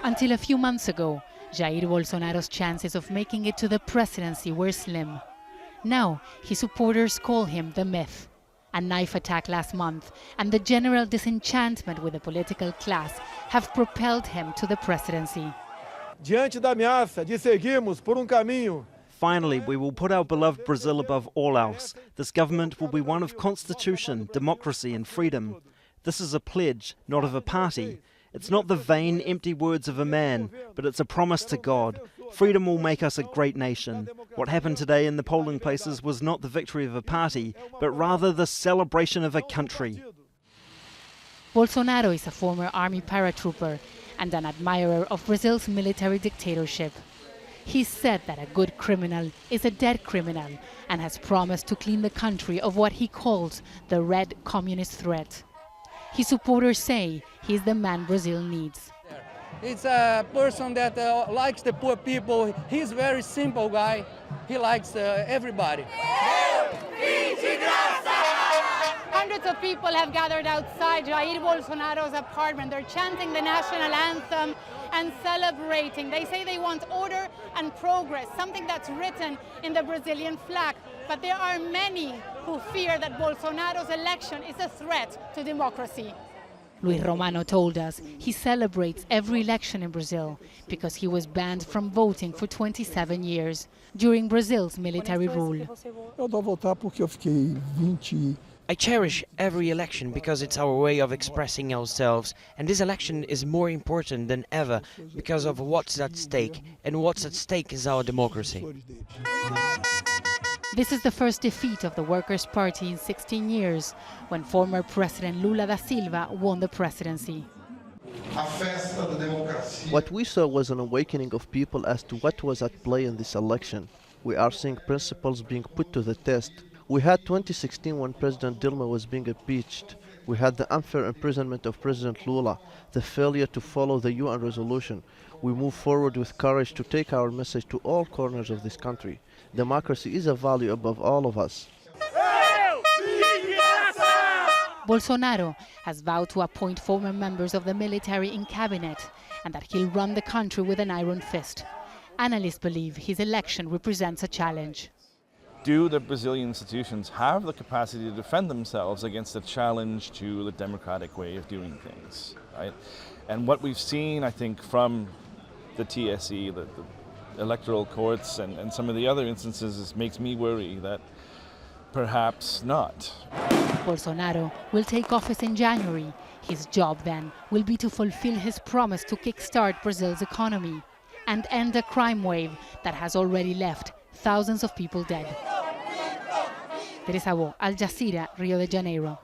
Until a few months ago, Jair Bolsonaro's chances of making it to the presidency were slim. Now, his supporters call him the myth. A knife attack last month and the general disenchantment with the political class have propelled him to the presidency. Diante da ameaça de seguirmos por caminho. Finally, we will put our beloved Brazil above all else. This government will be one of constitution, democracy and freedom. This is a pledge, not of a party. It's not the vain, empty words of a man, but it's a promise to God. Freedom will make us a great nation. What happened today in the polling places was not the victory of a party, but rather the celebration of a country. Bolsonaro is a former army paratrooper and an admirer of Brazil's military dictatorship. He said that a good criminal is a dead criminal and has promised to clean the country of what he calls the red communist threat. His supporters say he's the man Brazil needs. It's a person that likes the poor people. He's a very simple guy. He likes everybody. Hundreds of people have gathered outside Jair Bolsonaro's apartment. They're chanting the national anthem and celebrating. They say they want order and progress, something that's written in the Brazilian flag. But there are many who fear that Bolsonaro's election is a threat to democracy. Luis Romano told us he celebrates every election in Brazil because he was banned from voting for 27 years during Brazil's military rule. I cherish every election because it's our way of expressing ourselves, and this election is more important than ever because of what's at stake, and what's at stake is our democracy. This is the first defeat of the Workers' Party in 16 years, when former President Lula da Silva won the presidency. What we saw was an awakening of people as to what was at play in this election. We are seeing principles being put to the test. We had 2016 when President Dilma was being impeached. We had the unfair imprisonment of President Lula, the failure to follow the UN resolution. We move forward with courage to take our message to all corners of this country. Democracy is a value above all of us. Bolsonaro has vowed to appoint former members of the military in cabinet and that he'll run the country with an iron fist. Analysts believe his election represents a challenge. Do the Brazilian institutions have the capacity to defend themselves against a challenge to the democratic way of doing things, right? And what we've seen, I think, from the TSE, the electoral courts, and some of the other instances makes me worry that perhaps not. Bolsonaro will take office in January. His job then will be to fulfill his promise to kickstart Brazil's economy and end a crime wave that has already left thousands of people dead. Teresa, Al Jazeera, Rio de Janeiro.